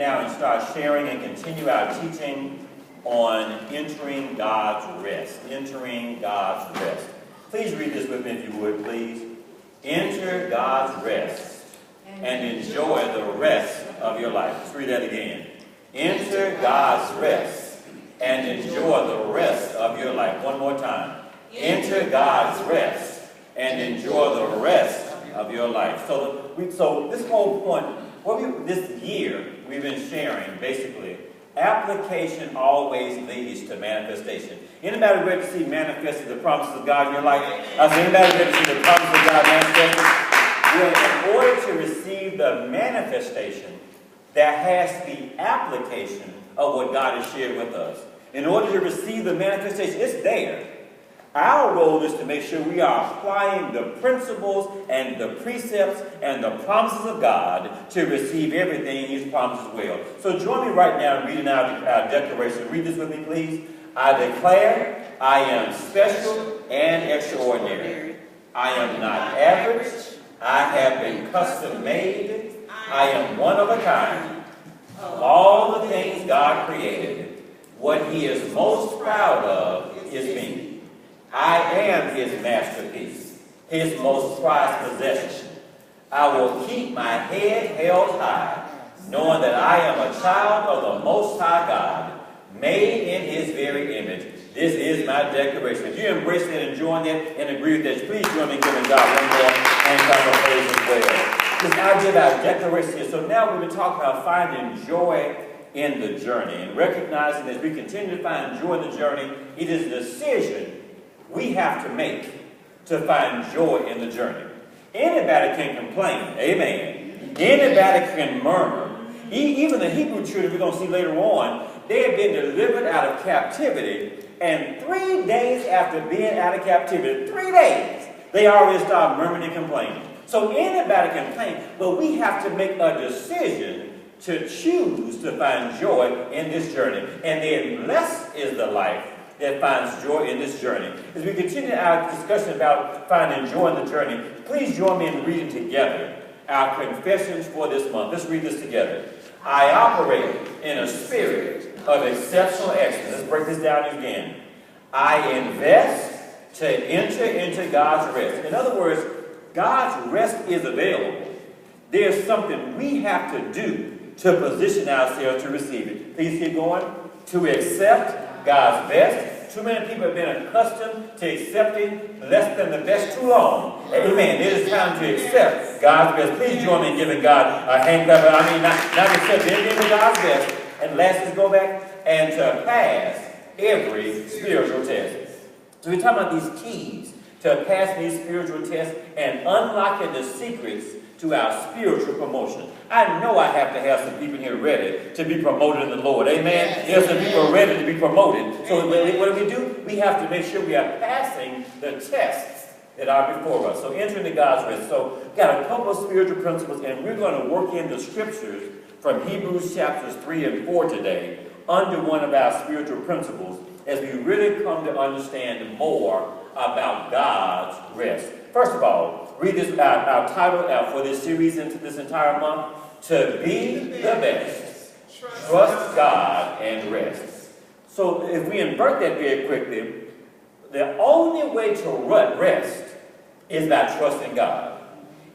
now and start sharing and continue our teaching on entering God's rest. Entering God's rest. Please read this with me if you would, please. Enter God's rest and enjoy the rest of your life. Let's read that again. Enter God's rest and enjoy the rest of your life. One more time. Enter God's rest and enjoy the rest of your life. So this whole point, this year we've been sharing, basically, application always leads to manifestation. Anybody ready to see manifested the promises of God in your life? I said, anybody ready to see the promises of God manifested? Well, in order to receive the manifestation, there has to be application of what God has shared with us. In order to receive the manifestation, it's there. Our role is to make sure we are applying the principles and the precepts and the promises of God to receive everything He's promised as well. So join me right now in reading our declaration. Read this with me, please. I declare I am special and extraordinary. I am not average. I have been custom made. I am one of a kind. All the things God created, what He is most proud of is me. I am His masterpiece, His most prized possession. I will keep my head held high, knowing that I am a child of the Most High God, made in His very image. This is my declaration. If you embrace that and join that and agree with that, please join me in giving God one more and time of praise as well. Because I did our declaration here. So now we've been talking about finding joy in the journey and recognizing that as we continue to find joy in the journey, it is a decision we have to make to find joy in the journey. Anybody can complain. Amen. Anybody can murmur. Even the Hebrew children, we're going to see later on, they had been delivered out of captivity, and 3 days after being out of captivity, 3 days, they already started murmuring and complaining. So anybody can complain, but we have to make a decision to choose to find joy in this journey. And then blessed is the life that finds joy in this journey. As we continue our discussion about finding joy in the journey, please join me in reading together our confessions for this month. Let's read this together. I operate in a spirit of exceptional excellence. Let's break this down again. I invest to enter into God's rest. In other words, God's rest is available. There's something we have to do to position ourselves to receive it. Please keep going. To accept God's best. Too many people have been accustomed to accepting less than the best too long. Amen. It is time to accept God's best. Please join me in giving God a hand clap. I mean, not accept anything but God's best. And last, let's go back. And to pass every spiritual test. So we're talking about these keys to pass these spiritual tests and unlocking the secrets to our spiritual promotion. I know I have to have some people here ready to be promoted in the Lord. Amen? There's some people ready to be promoted. So what do? We have to make sure we are passing the tests that are before us. So entering into God's rest. So we've got a couple of spiritual principles, and we're going to work in the scriptures from Hebrews chapters 3 and 4 today under one of our spiritual principles as we really come to understand more about God's rest. First of all, read this our title for this series into this entire month, To Be the Best. Trust God and Rest. So if we invert that very quickly, the only way to rest is by trusting God.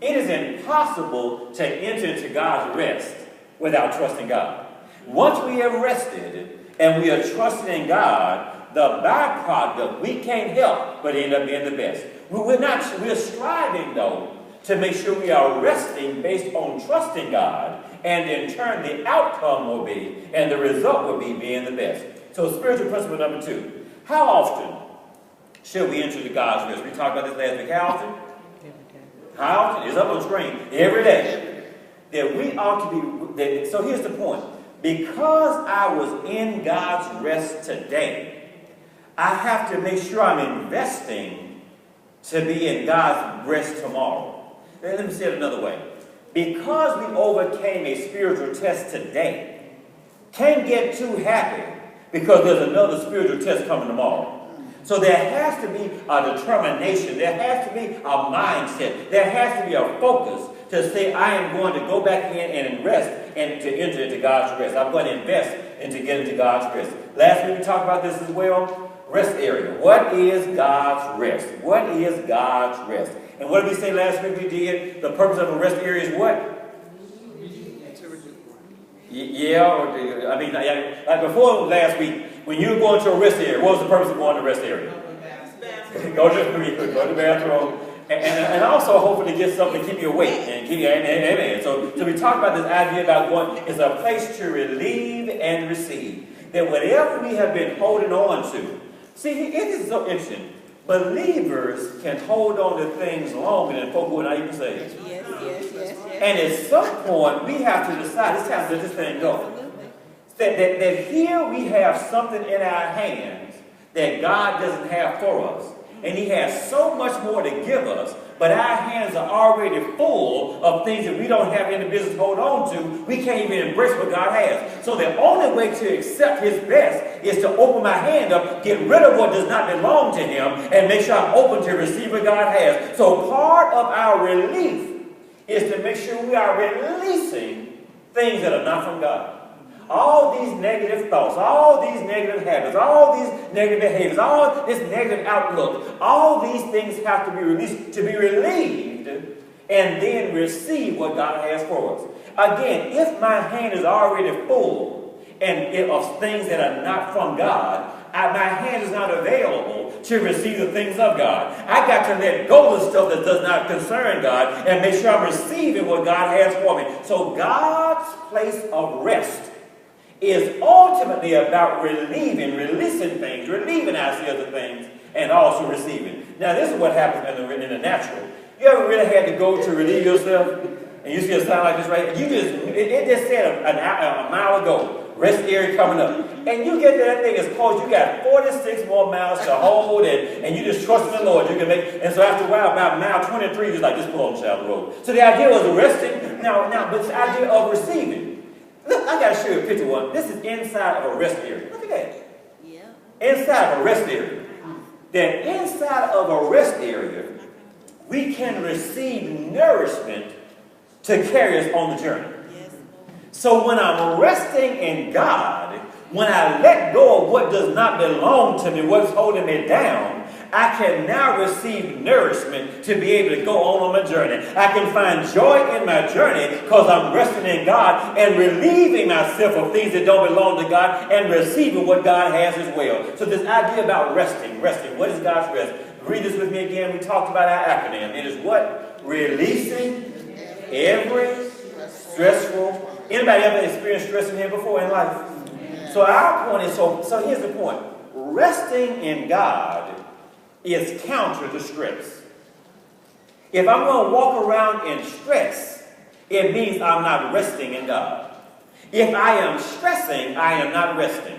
It is impossible to enter into God's rest without trusting God. Once we have rested and we are trusting in God, the byproduct, we can't help but end up being the best. We're striving, though, to make sure we are resting based on trusting God, and in turn the outcome will be, and the result will be being the best. So spiritual principle number 2. How often should we enter into God's rest? We talked about this last week. How often? How often? It's up on the screen. Every day. That we ought to be, so here's the point. Because I was in God's rest today, I have to make sure I'm investing to be in God's rest tomorrow. Let me say it another way. Because we overcame a spiritual test today, can't get too happy because there's another spiritual test coming tomorrow. So there has to be a determination. There has to be a mindset. There has to be a focus to say, I am going to go back in and rest and to enter into God's rest. I'm going to invest and to get into God's rest. Last week we talked about this as well. Rest area. What is God's rest? What is God's rest? And what did we say last week we did? The purpose of a rest area is what? Like before last week, when you were going to a rest area, what was the purpose of going to a rest area? Go to the bathroom. And also hopefully get something to keep you awake and keep you, amen. So we talked about this idea about going, it's a place to relieve and receive. That whatever we have been holding on to, see, it is so interesting. Believers can hold on to things longer than folk who are not even saved. Yes. And at some point, we have to decide, it's time to let this thing go. That here we have something in our hands that God doesn't have for us. And He has so much more to give us, but our hands are already full of things that we don't have any business to hold on to. We can't even embrace what God has. So the only way to accept His best is to open my hand up, get rid of what does not belong to Him, and make sure I'm open to receive what God has. So part of our relief is to make sure we are releasing things that are not from God. All these negative thoughts, all these negative habits, all these negative behaviors, all this negative outlook, all these things have to be released, to be relieved, and then receive what God has for us. Again, if my hand is already full of things that are not from God, my hand is not available to receive the things of God. I got to let go of stuff that does not concern God and make sure I'm receiving what God has for me. So God's place of rest is ultimately about releasing things, relieving ourselves of things, and also receiving. Now, this is what happens in the natural. You ever really had to go to relieve yourself? And you see a sign like this, right? It just said a mile ago, rest area coming up. And you get that thing is close. You got 46 more miles to hold, and you just trust in the Lord. You can make. And so after a while, about mile 23, just like this pull on the side of the road. So the idea was resting. Now, but the idea of receiving. Look, I got to show you a picture of one. This is inside of a rest area. Look at that. Yeah. Inside of a rest area. That inside of a rest area, we can receive nourishment to carry us on the journey. Yes. So when I'm resting in God, when I let go of what does not belong to me, what's holding me down, I can now receive nourishment to be able to go on my journey. I can find joy in my journey because I'm resting in God and relieving myself of things that don't belong to God and receiving what God has as well. So this idea about resting. What is God's rest? Read this with me again. We talked about our acronym. It is what? Releasing every stressful. Anybody ever experienced stress in here before in life? So our point is, so here's the point. Resting in God is counter to stress. If I'm going to walk around in stress, it means I'm not resting in God. If I am stressing, I am not resting.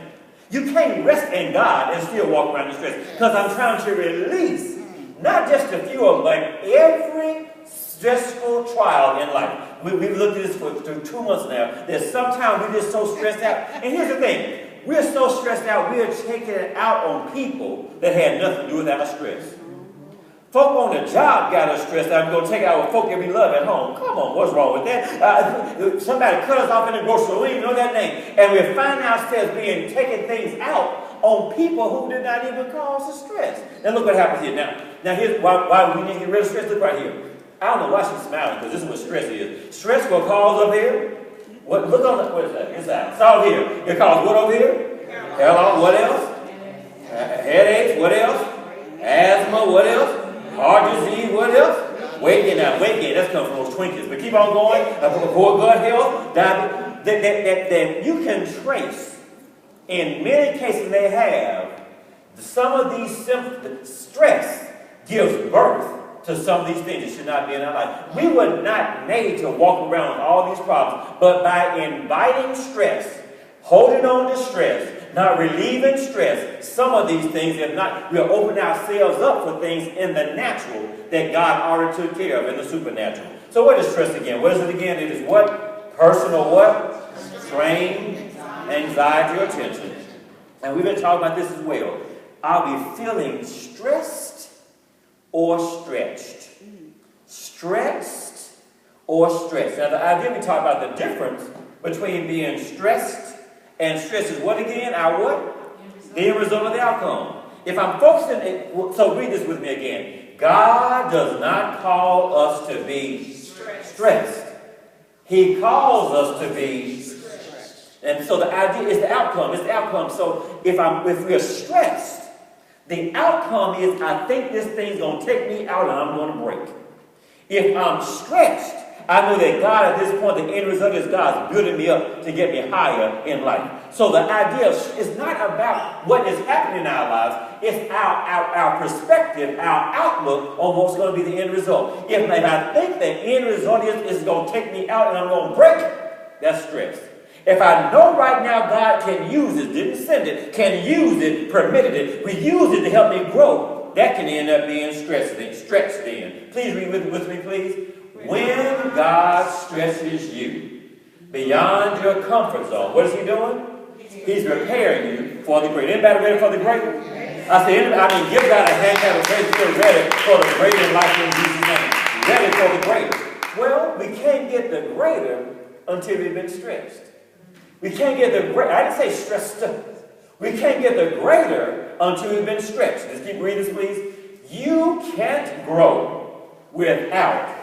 You can't rest in God and still walk around in stress, because I'm trying to release not just a few of them, but every stressful trial in life. We've looked at this for 2 months now. That sometimes we're just so stressed out. And here's the thing. We're so stressed out, we're taking it out on people that had nothing to do with our stress. Folk on the job got us stressed out. We're going to take it out with folk that we love at home. Come on, what's wrong with that? Somebody cut us off in the grocery store. We didn't know that name. And we find ourselves taking things out on people who did not even cause the stress. Now look what happens here. Now here's why we need to get rid of stress. Look right here. I don't know why she's smiling, because this is what stress is. Stress will cause up here. What is that? Inside. It's all here. It causes what over here? Hello. What else? Headaches. What else? Asthma. What else? Heart disease. What else? Weight gain. Now, weight gain. That's coming from those Twinkies. But keep on going. Poor gut health. That you can trace. In many cases, they have some of these symptoms. Stress gives birth to some of these things that should not be in our life. We were not made to walk around with all these problems, but by inviting stress, holding on to stress, not relieving stress, some of these things, if not, we'll open ourselves up for things in the natural that God already took care of in the supernatural. So what is stress again? What is it again? It is what? Personal what? Strain, anxiety, or tension. And we've been talking about this as well. Are we feeling stressed or stretched? Stressed or stressed. Now, the idea we talk about the difference between being stressed and stress is what again? Our what? The end result of the outcome. If I'm focusing, so read this with me again. God does not call us to be stressed. He calls us to be stressed. And so the idea is the outcome. It's the outcome. So if we're stressed, the outcome is I think this thing's going to take me out and I'm going to break. If I'm stretched, I know that God at this point, the end result is God's building me up to get me higher in life. So the idea is not about what is happening in our lives. It's our perspective, our outlook on what's going to be the end result. If I think the end result is going to take me out and I'm going to break, that's stress. If I know right now God can use it, didn't send it, can use it, permitted it, we use it to help me grow, that can end up being stretched then. Please read with me, please. When God stretches you beyond your comfort zone, what is he doing? He's preparing you for the great. Anybody ready for the great? I say, give God a hand clap of praise if you're ready for the great in life in Jesus' name. Ready for the great. Well, we can't get the greater until we've been stretched. We can't get the greater. I didn't say stressed up. We can't get the greater until we've been stretched. Let's keep reading this, please. You can't grow without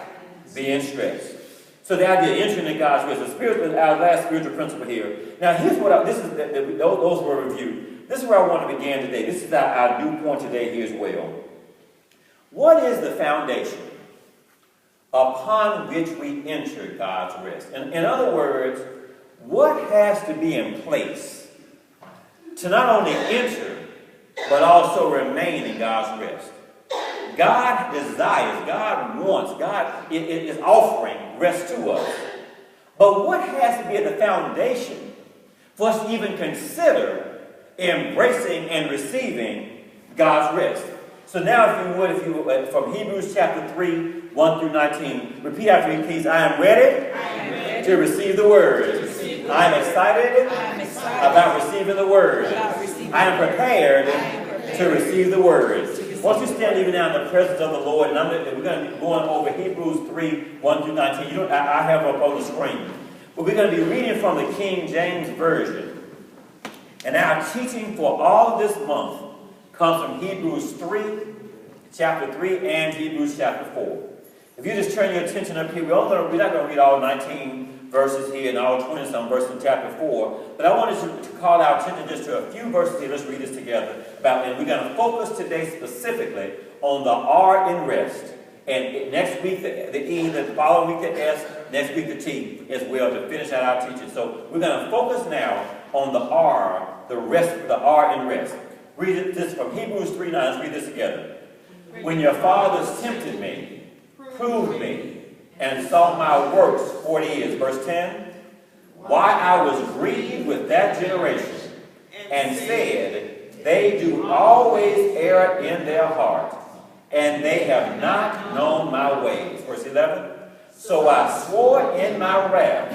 being stressed. So the idea of entering into God's rest, our last spiritual principle here. Now here's what those were reviewed. This is where I want to begin today. This is our new point today here as well. What is the foundation upon which we enter God's rest? In other words, what has to be in place to not only enter, but also remain in God's rest? God desires, God wants, God is offering rest to us. But what has to be at the foundation for us to even consider embracing and receiving God's rest? So now if you would, from Hebrews chapter 3, 1 through 19, repeat after me, please. I am ready to receive the word. I am excited about receiving the word. I am prepared to receive the word. Once you stand even now in the presence of the Lord, and we're going to be going over Hebrews 3, 1 through 19. I have it up on the screen. But we're going to be reading from the King James Version. And our teaching for all this month comes from Hebrews 3, chapter 3, and Hebrews chapter 4. If you just turn your attention up here, we're not going to read all 19 verses here and all 20-some verses in chapter 4. But I wanted to call our attention just to a few verses here. Let's read this together. And we're going to focus today specifically on the R in rest. And next week, the E, the following week, the S, next week, the T as well to finish out our teaching. So we're going to focus now on the R, the rest, the R in rest. Read this from Hebrews 3:9. Let's read this together. When your fathers tempted me, proved me, and saw my works 40 years. Verse 10. Why I was grieved with that generation, and said, they do always err in their heart, and they have not known my ways. Verse 11. So I swore in my wrath,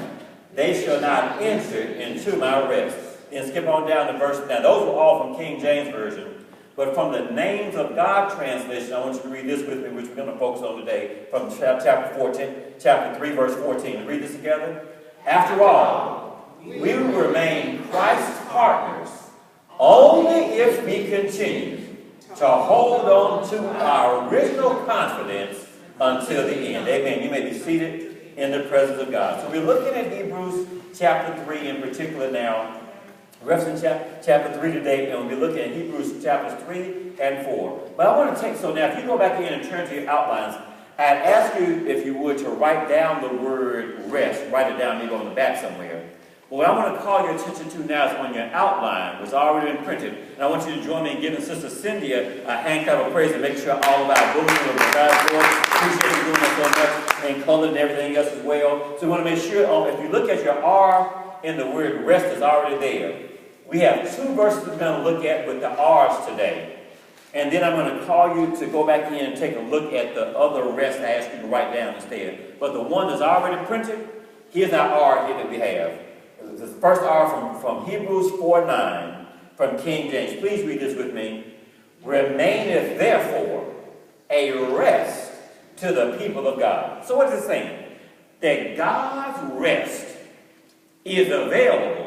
they shall not enter into my rest. Then skip on down to verse. Now those were all from King James Version. But from the Names of God translation, I want you to read this with me, which we're going to focus on today, from chapter 3, verse 14. Read this together. After all, we will remain Christ's partners only if we continue to hold on to our original confidence until the end. Amen. You may be seated in the presence of God. So we're looking at Hebrews chapter 3 in particular now. Referencing chapter 3 today, and we'll be looking at Hebrews chapters 3 and 4. But I want to take, so now if you go back in and turn to your outlines, I'd ask you, if you would, to write down the word rest. Write it down, maybe on the back somewhere. But what I want to call your attention to now is on your outline, which has already been printed. And I want you to join me in giving Sister Cindy a hand clap of praise and make sure all of our books are God's word. Appreciate you doing that so much, and color and everything else as well. So we want to make sure, if you look at your R in the word rest, is already there. We have two verses we're going to look at with the R's today. And then I'm going to call you to go back in and take a look at the other rest I asked you to write down instead. But the one that's already printed, here's our R here that we have. The first R from Hebrews 4:9 from King James. Please read this with me. Remaineth therefore a rest to the people of God. So what is it saying? that God's rest is available